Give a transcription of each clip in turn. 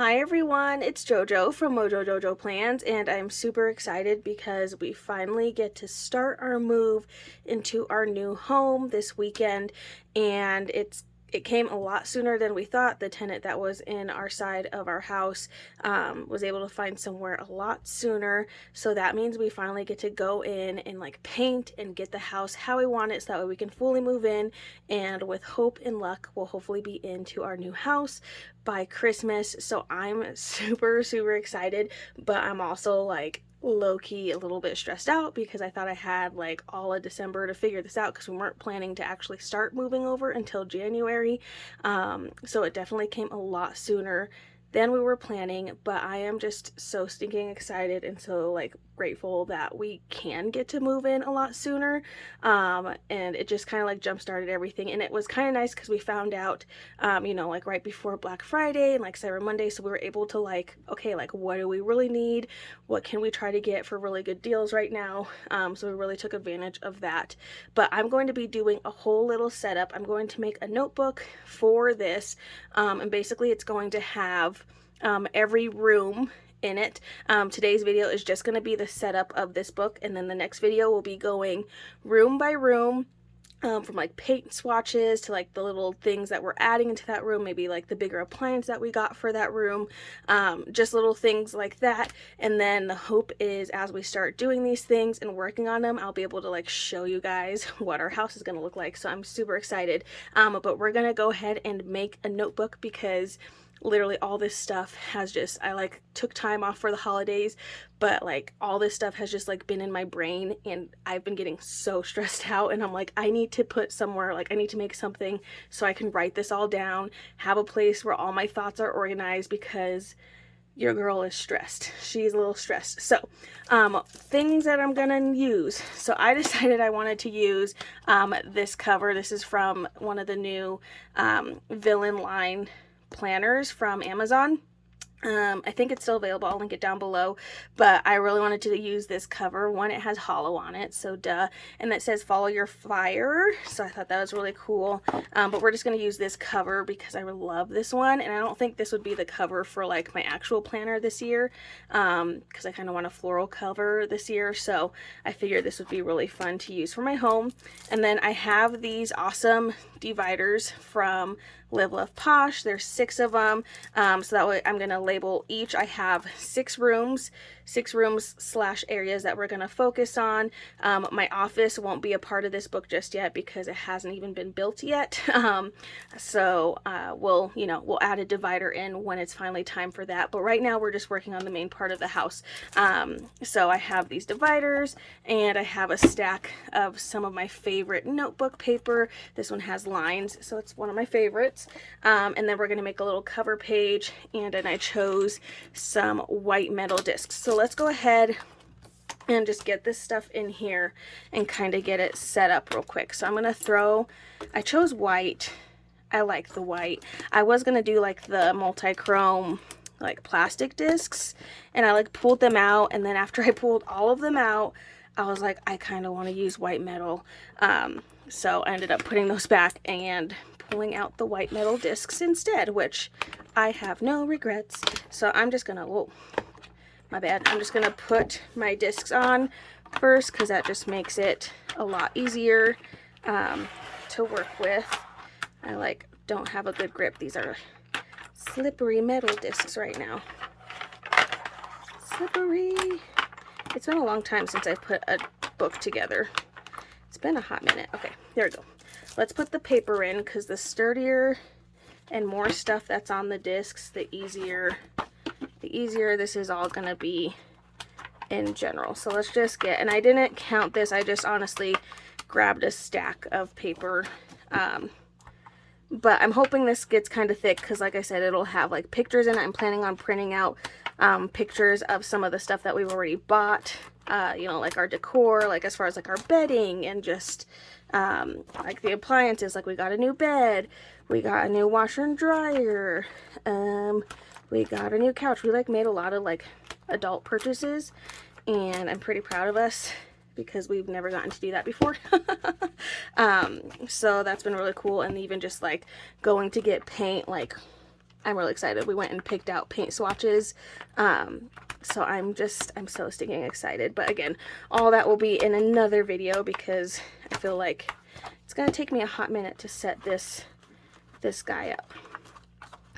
Hi everyone, it's JoJo from Mojo Jojo Plans, and I'm super excited because we finally get to start our move into our new home this weekend, and it came a lot sooner than we thought. The tenant that was in our side of our house was able to find somewhere a lot sooner, so that means we finally get to go in and like paint and get the house how we want it, so that way we can fully move in, and with hope and luck we'll hopefully be into our new house by Christmas. So I'm super excited, but I'm also like low-key a little bit stressed out because I thought I had like all of December to figure this out because we weren't planning to actually start moving over until January. So it definitely came a lot sooner than we were planning, but I am just so stinking excited and so like grateful that we can get to move in a lot sooner. And it just kind of like jump started everything, and it was kind of nice because we found out like right before Black Friday and like Cyber Monday, so we were able to like, okay, like what do we really need, what can we try to get for really good deals right now. So we really took advantage of that. But I'm going to be doing a whole little setup. I'm going to make a notebook for this, and basically it's going to have every room in it. Today's video is just going to be the setup of this book, and then the next video will be going room by room, from like paint swatches to like the little things that we're adding into that room, maybe like the bigger appliance that we got for that room, just little things like that. And then the hope is as we start doing these things and working on them, I'll be able to like show you guys what our house is going to look like. So I'm super excited. But we're going to go ahead and make a notebook because literally all this stuff has just, I like took time off for the holidays, but like all this stuff has just like been in my brain, and I've been getting so stressed out, and I'm like, I need to put somewhere, like I need to make something so I can write this all down, have a place where all my thoughts are organized, because your girl is stressed. She's a little stressed. So things that I'm gonna use. So I decided I wanted to use this cover. This is from one of the new Villain line planners from Amazon. I think it's still available. I'll link it down below, but I really wanted to use this cover. One, it has hollow on it, so duh, and it says follow your fire, so I thought that was really cool. But we're just going to use this cover because I love this one, and I don't think this would be the cover for like my actual planner this year, because I kind of want a floral cover this year, so I figured this would be really fun to use for my home. And then I have these awesome dividers from Live Love Posh. There's 6 of them, so that way I'm gonna label each. I have 6 rooms slash areas that we're gonna focus on. My office won't be a part of this book just yet because it hasn't even been built yet. So we'll add a divider in when it's finally time for that, but right now we're just working on the main part of the house. So I have these dividers, and I have a stack of some of my favorite notebook paper. This one has lines, so it's one of my favorites. And then we're going to make a little cover page, and then I chose some white metal discs. So let's go ahead and just get this stuff in here and kind of get it set up real quick. So I'm going to I chose white. I like the white. I was going to do like the multi-chrome like plastic discs, and I like pulled them out, and then after I pulled all of them out, I was like, I kind of want to use white metal. So I ended up putting those back and pulling out the white metal discs instead, which I have no regrets. So I'm just gonna, whoa, my bad. I'm just gonna put my discs on first because that just makes it a lot easier to work with. I like don't have a good grip. These are slippery metal discs right now. Slippery. It's been a long time since I put a book together. It's been a hot minute. Okay, there we go. Let's put the paper in, because the sturdier and more stuff that's on the discs, the easier this is all gonna be in general. So let's just get, and I didn't count this, I just honestly grabbed a stack of paper. But I'm hoping this gets kind of thick because, like I said, it'll have like pictures in it. I'm planning on printing out pictures of some of the stuff that we've already bought, like our decor, like as far as like our bedding and just like the appliances. Like we got a new bed, we got a new washer and dryer, we got a new couch. We like made a lot of like adult purchases, and I'm pretty proud of us because we've never gotten to do that before. So that's been really cool. And even just like going to get paint, like I'm really excited. We went and picked out paint swatches. So I'm so stinking excited. But again, all that will be in another video because I feel like it's going to take me a hot minute to set this guy up.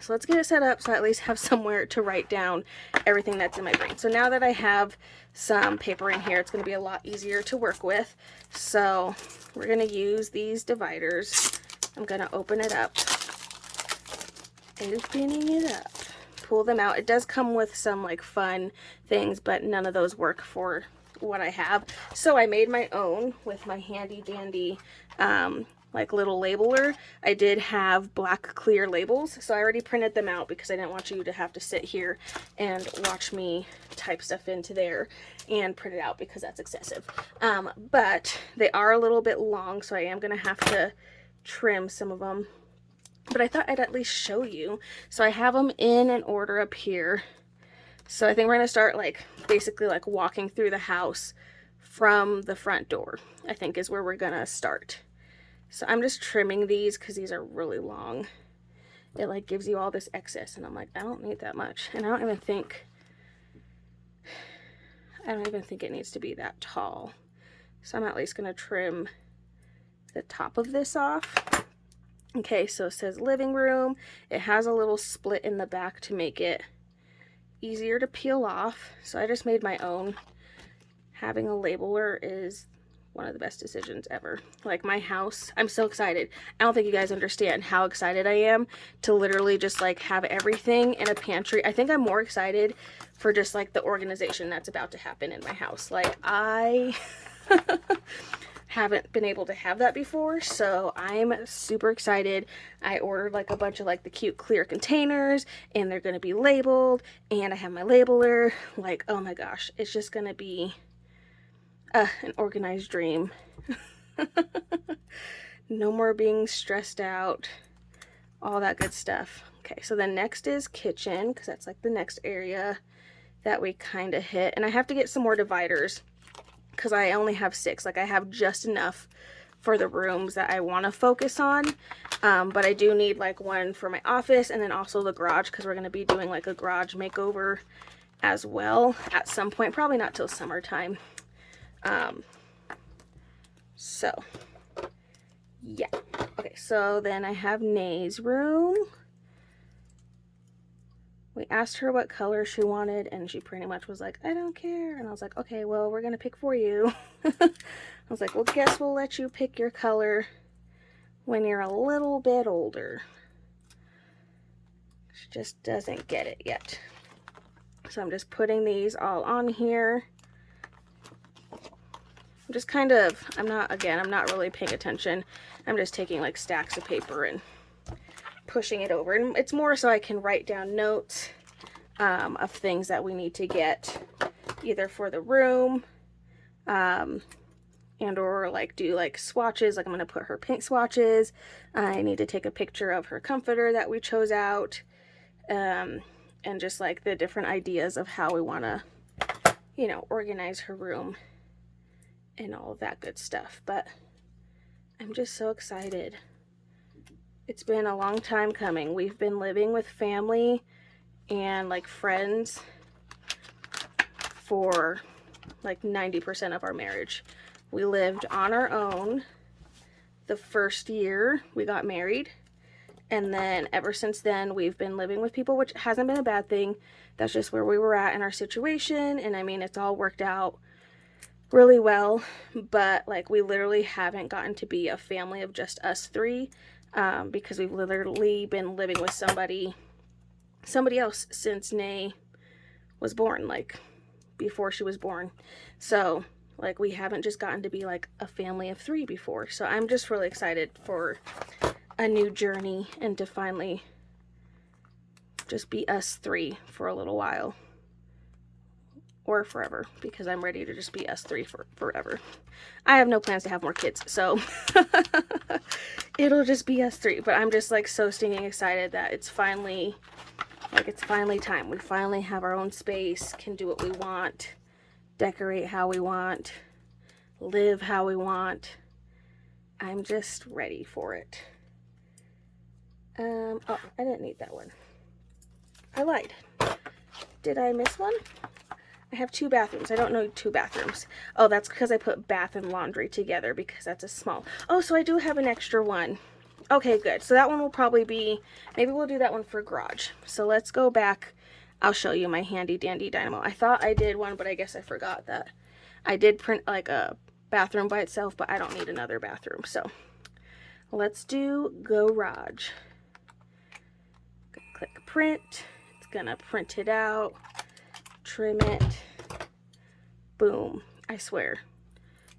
So let's get it set up so I at least have somewhere to write down everything that's in my brain. So now that I have some paper in here, it's going to be a lot easier to work with. So we're going to use these dividers. I'm going to open it up. Opening it up. Pull them out. It does come with some like fun things, but none of those work for what I have. So I made my own with my handy dandy like little labeler. I did have black clear labels, so I already printed them out because I didn't want you to have to sit here and watch me type stuff into there and print it out because that's excessive. But they are a little bit long, so I am gonna have to trim some of them. But I thought I'd at least show you. So I have them in an order up here. So I think we're gonna start like basically like walking through the house from the front door, I think is where we're gonna start. So I'm just trimming these because these are really long. It like gives you all this excess and I'm like, I don't need that much. And I don't even think it needs to be that tall. So I'm at least gonna trim the top of this off. Okay, so it says living room. It has a little split in the back to make it easier to peel off. So I just made my own. Having a labeler is one of the best decisions ever. Like my house, I'm so excited. I don't think you guys understand how excited I am to literally just like have everything in a pantry. I think I'm more excited for just like the organization that's about to happen in my house. Like I haven't been able to have that before, so I'm super excited. I ordered like a bunch of like the cute clear containers and they're gonna be labeled and I have my labeler. Like, oh my gosh, it's just gonna be an organized dream. No more being stressed out, all that good stuff. Okay, so then next is kitchen because that's like the next area that we kind of hit. And I have to get some more dividers because I only have 6. Like I have just enough for the rooms that I want to focus on. But I do need like one for my office and then also the garage because we're going to be doing like a garage makeover as well at some point. Probably not till summertime. So yeah. Okay, so then I have Nay's room. We asked her what color she wanted and she pretty much was like, I don't care. And I was like, okay, well, we're gonna pick for you. I was like, well, guess we'll let you pick your color when you're a little bit older. She just doesn't get it yet. So I'm just putting these all on here. I'm just kind of, I'm not really paying attention. I'm just taking like stacks of paper and pushing it over. And it's more so I can write down notes of things that we need to get either for the room and or like do like swatches. Like I'm going to put her paint swatches. I need to take a picture of her comforter that we chose out. And just like the different ideas of how we want to, you know, organize her room and all of that good stuff. But I'm just so excited. It's been a long time coming. We've been living with family and like friends for like 90% of our marriage. We lived on our own the first year we got married. And then ever since then, we've been living with people, which hasn't been a bad thing. That's just where we were at in our situation. And I mean, it's all worked out really well, but like we literally haven't gotten to be a family of just us 3 because we've literally been living with somebody else since Nay was born, like before she was born. So like we haven't just gotten to be like a family of 3 before. So I'm just really excited for a new journey and to finally just be us 3 for a little while. Or forever, because I'm ready to just be us 3 for forever. I have no plans to have more kids, so it'll just be us 3. But I'm just like so stinking excited that it's finally time. We finally have our own space, can do what we want, decorate how we want, live how we want. I'm just ready for it. Oh, I didn't need that one. I lied. Did I miss one? I have 2 bathrooms. I don't know 2 bathrooms. Oh, that's because I put bath and laundry together because that's a small. Oh, so I do have an extra one. Okay, good. So that one will probably be, maybe we'll do that one for garage. So let's go back. I'll show you my handy dandy dynamo. I thought I did one, but I guess I forgot that. I did print like a bathroom by itself, but I don't need another bathroom. So let's do garage. Click print. It's gonna print it out. Trim it. Boom. I swear,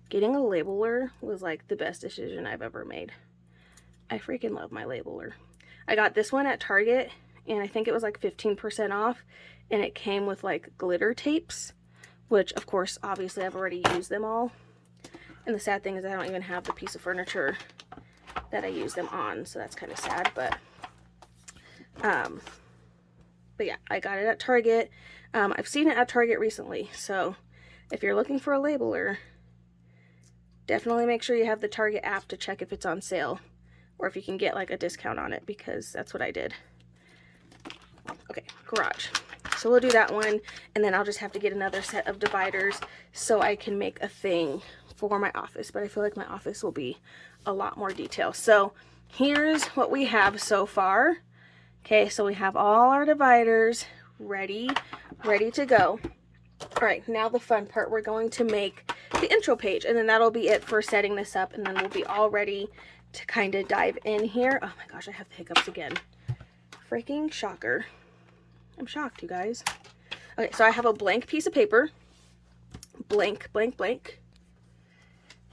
getting a labeler was like the best decision I've ever made. I freaking love my labeler. I got this one at Target and I think it was like 15% off, and it came with like glitter tapes, which of course obviously I've already used them all. And the sad thing is I don't even have the piece of furniture that I use them on, so that's kind of sad. But yeah, I got it at Target. I've seen it at Target recently, so if you're looking for a labeler, definitely make sure you have the Target app to check if it's on sale or if you can get like a discount on it, because that's what I did. Okay, garage. So we'll do that one, and then I'll just have to get another set of dividers so I can make a thing for my office. But I feel like my office will be a lot more detail. So here's what we have so far. Okay, so we have all our dividers ready to go. All right, now the fun part. We're going to make the intro page, and then that'll be it for setting this up, and then we'll be all ready to kind of dive in here. Oh my gosh, I have the hiccups again. Freaking shocker. I'm shocked, you guys. Okay, so I have a blank piece of paper. Blank.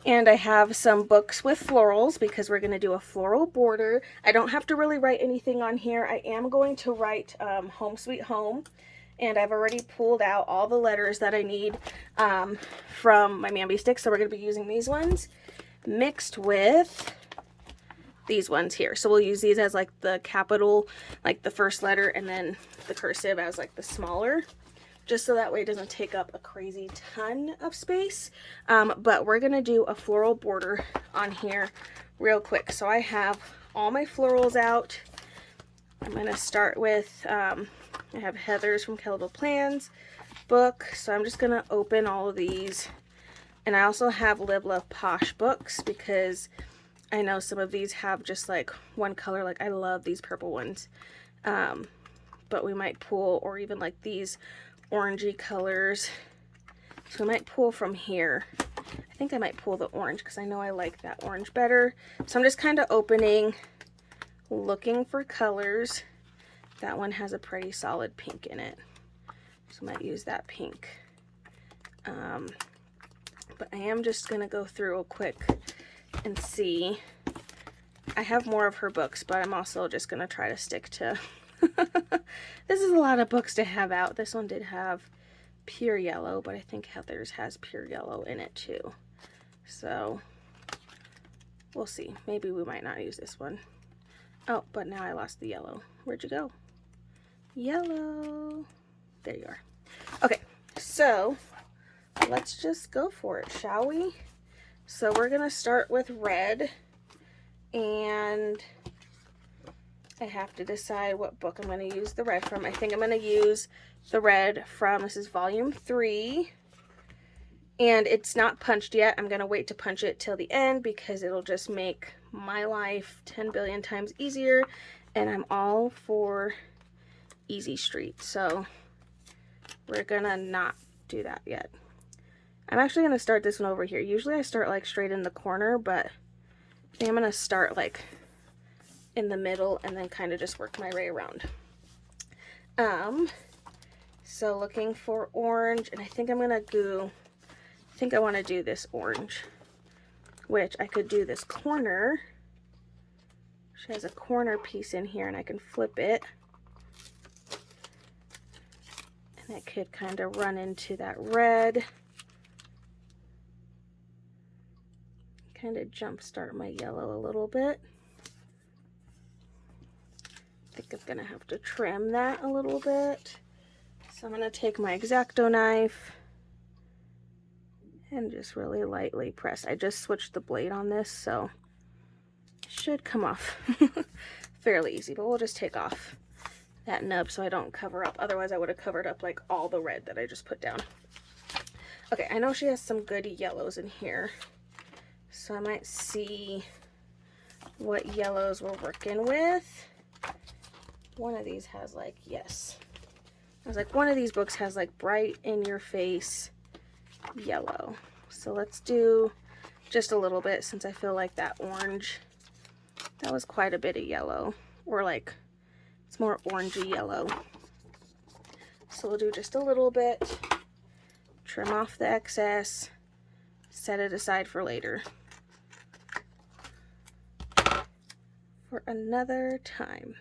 And I have some books with florals because we're going to do a floral border. I don't have to really write anything on here. I am going to write Home Sweet Home. And I've already pulled out all the letters that I need from my Mambi sticks. So we're going to be using these ones mixed with these ones here. So we'll use these as like the capital, like the first letter, and then the cursive as like the smaller, just so that way it doesn't take up a crazy ton of space. But we're going to do a floral border on here real quick. So I have all my florals out. I'm going to start with, I have Heather's from Kettle Plans book. So I'm just going to open all of these. And I also have Live Love Posh books because I know some of these have just like one color. Like I love these purple ones. But we might pull, or even like these orangey colors. So I might pull from here. I think I might pull the orange because I know I like that orange better. So I'm just kind of opening, looking for colors. That one has a pretty solid pink in it, so I might use that pink. But I am just gonna go through real quick and see. I have more of her books, but I'm also just gonna try to stick to this is a lot of books to have out. This one did have pure yellow, but I think Heather's has pure yellow in it too. So we'll see. Maybe we might not use this one. Oh, but now I lost the yellow. Where'd you go? Yellow. There you are. Okay, so let's just go for it, shall we? So we're gonna start with red, and I have to decide what book I'm going to use the red from. I think I'm going to use the red from, this is volume 3, and it's not punched yet. I'm going to wait to punch it till the end because it'll just make my life 10 billion times easier, and I'm all for easy street, so we're going to not do that yet. I'm actually going to start this one over here. Usually I start like straight in the corner, but I think I'm going to start like in the middle and then kind of just work my way around. So looking for orange, and I think I'm gonna do, I think I want to do this orange, which I could do this corner. She has a corner piece in here and I can flip it, and it could kind of run into that red, kind of jumpstart my yellow a little bit. I think I'm gonna have to trim that a little bit. So I'm gonna take my X-Acto knife and just really lightly press. I just switched the blade on this, so it should come off fairly easy, but we'll just take off that nub so I don't cover up. Otherwise I would have covered up like all the red that I just put down. Okay, I know she has some good yellows in here, so I might see what yellows we're working with. One of these has like, yes, I was like, one of these books has like bright in your face yellow. So let's do just a little bit, since I feel like that orange, that was quite a bit of yellow, or like it's more orangey yellow. So we'll do just a little bit, trim off the excess, set it aside for later, for another time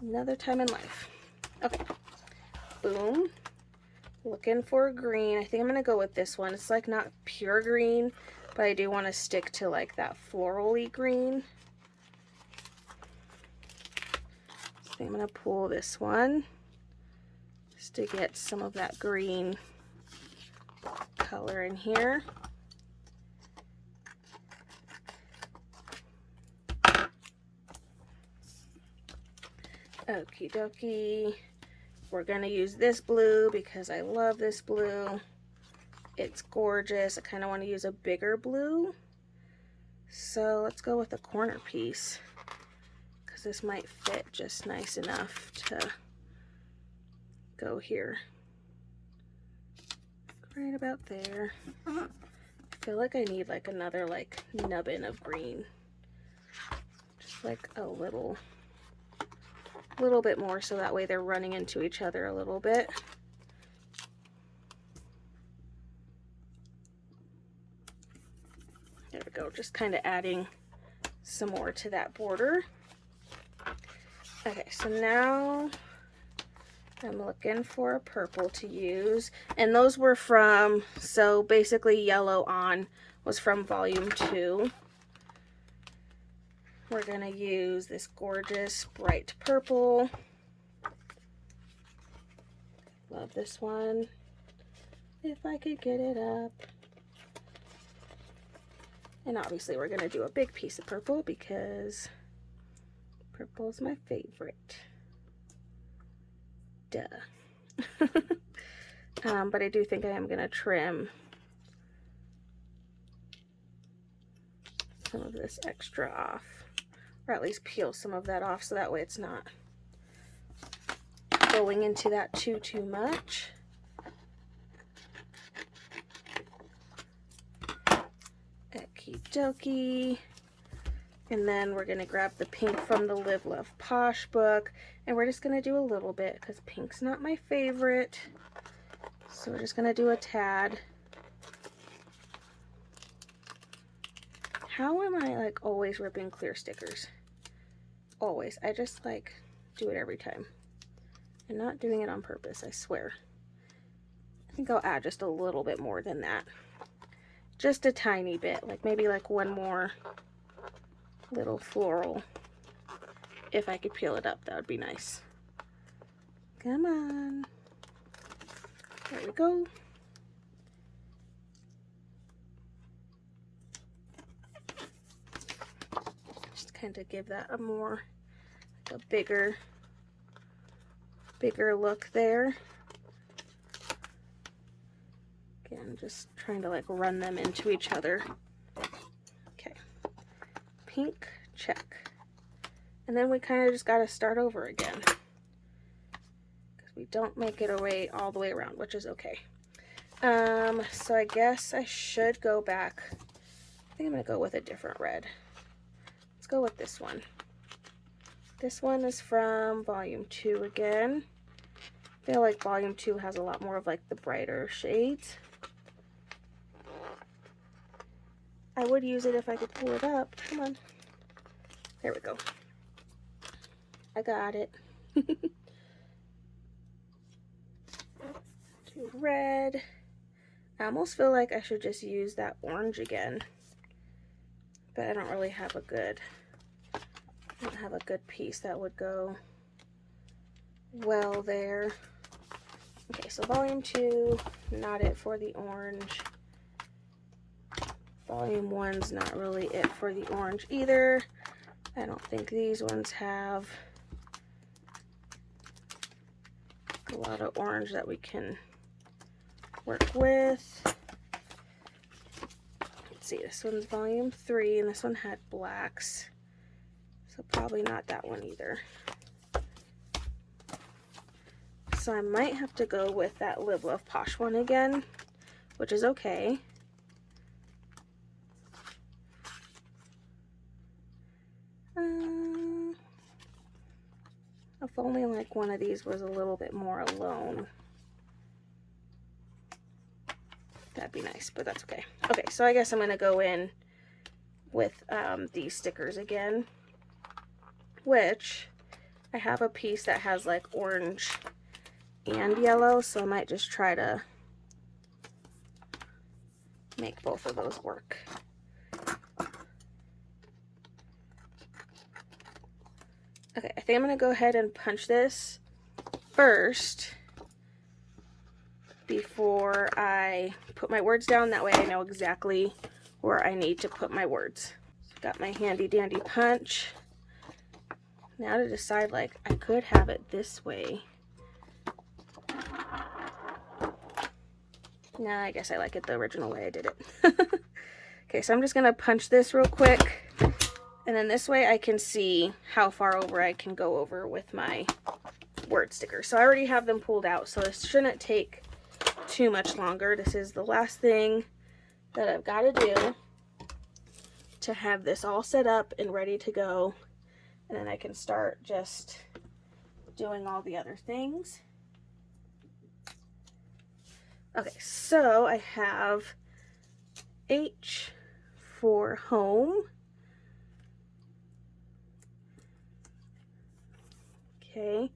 in life. Okay, boom. Looking for green. I think I'm gonna go with this one. It's like not pure green, but I do want to stick to like that florally green. So I'm gonna pull this one just to get some of that green color in here. Okie dokie. We're gonna use this blue because I love this blue. It's gorgeous. I kind of want to use a bigger blue. So let's go with a corner piece, because this might fit just nice enough to go here. Right about there. I feel like I need like another like nubbin of green. Just like a little bit more, so that way they're running into each other a little bit. There we go, just kind of adding some more to that border. Okay, so now I'm looking for a purple to use, and those were from, so basically Yellow On was from volume 2. We're gonna use this gorgeous bright purple. Love this one. If I could get it up. And obviously we're gonna do a big piece of purple because purple is my favorite. Duh. But I do think I am gonna trim some of this extra off, or at least peel some of that off, so that way it's not going into that too much. Okie dokie. And then we're gonna grab the pink from the Live Love Posh book, and we're just gonna do a little bit because pink's not my favorite. So we're just gonna do a tad. How am I like always ripping clear stickers? Always. I just like do it every time. I'm not doing it on purpose, I swear. I think I'll add just a little bit more than that. Just a tiny bit, like maybe like one more little floral. If I could peel it up, that would be nice. Come on. There we go. Just kind of give that a more, like a bigger look there. Again, just trying to like run them into each other. Okay. Pink, check. And then we kind of just got to start over again, because we don't make it away all the way around, which is okay. So I guess I should go back. I think I'm going to go with a different red. Let's go with this one. This one is from volume 2 again. I feel like volume 2 has a lot more of like the brighter shades. I would use it if I could pull it up. Come on. There we go. I got it. To red. I almost feel like I should just use that orange again, but I don't really have a good, piece that would go well there. Okay, so volume 2, not it for the orange. Volume 1's not really it for the orange either. I don't think these ones have A lot of orange that we can work with. Let's see, this one's volume 3, and this one had blacks, so probably not that one either. So I might have to go with that Live Love Posh one again, which is okay. If only like one of these was a little bit more alone. That'd be nice, but that's okay. Okay, so I guess I'm gonna go in with these stickers again, which I have a piece that has like orange and yellow, so I might just try to make both of those work. Okay, I think I'm going to go ahead and punch this first before I put my words down. That way I know exactly where I need to put my words. Got my handy dandy punch. Now to decide, like, I could have it this way. Nah, I guess I like it the original way I did it. Okay, so I'm just going to punch this real quick. And then this way I can see how far over I can go over with my word stickers. So I already have them pulled out, so this shouldn't take too much longer. This is the last thing that I've got to do to have this all set up and ready to go. And then I can start just doing all the other things. Okay, so I have H for home. Okay,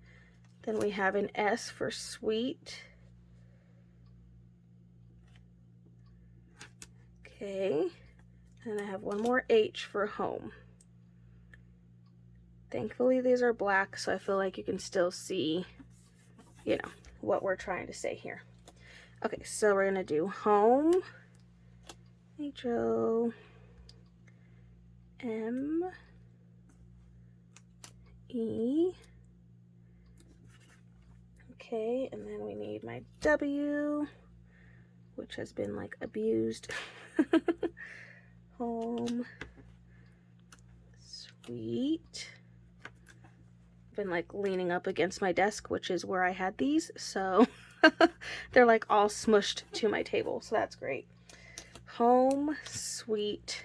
then we have an S for sweet. Okay, and I have one more H for home. Thankfully these are black, so I feel like you can still see, you know, what we're trying to say here. Okay, so we're gonna do home, H-O-M-E. Okay, and then we need my W, which has been like abused. Home, sweet. Been like leaning up against my desk, which is where I had these, so they're like all smushed to my table, so that's great. Home, sweet,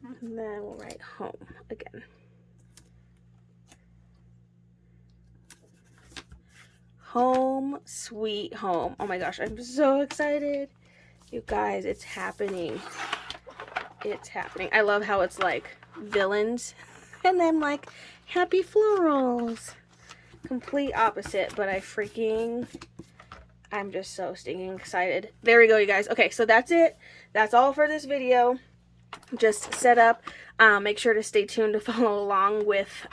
and then we'll write home again. Home, sweet home. Oh my gosh, I'm so excited. You guys, it's happening. It's happening. I love how it's like villains and then like happy florals. Complete opposite, but I'm just so stinking excited. There we go, you guys. Okay, so that's it. That's all for this video. Just set up. Make sure to stay tuned to follow along with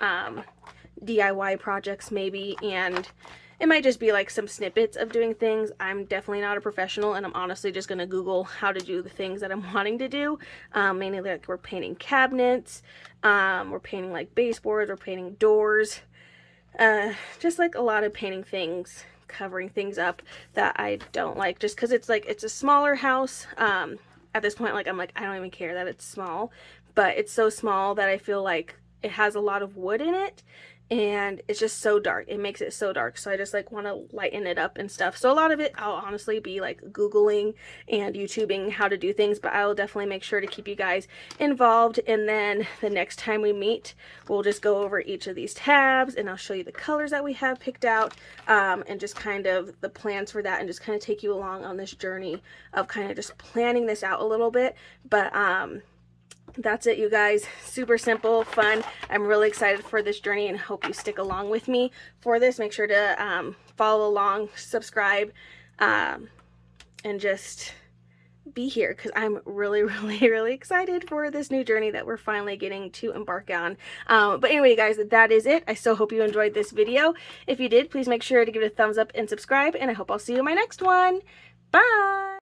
DIY projects maybe, and it might just be like some snippets of doing things. I'm definitely not a professional, and I'm honestly just going to Google how to do the things that I'm wanting to do. Mainly like we're painting cabinets, we're painting like baseboards, we're painting doors. Just like a lot of painting things, covering things up that I don't like, just because it's like, it's a smaller house. At this point, like, I'm like, I don't even care that it's small, but it's so small that I feel like it has a lot of wood in it, and it's just so dark. It makes it so dark, so I just like want to lighten it up and stuff. So a lot of it I'll honestly be like Googling and YouTubing how to do things, but I will definitely make sure to keep you guys involved. And then the next time we meet, we'll just go over each of these tabs, and I'll show you the colors that we have picked out, and just kind of the plans for that, and just kind of take you along on this journey of kind of just planning this out a little bit. But that's it, you guys. Super simple, fun. I'm really excited for this journey and hope you stick along with me for this. Make sure to follow along, subscribe, and just be here, because I'm really excited for this new journey that we're finally getting to embark on. But anyway, guys, that is it. I so hope you enjoyed this video. If you did, please make sure to give it a thumbs up and subscribe, and I hope I'll see you in my next one. Bye!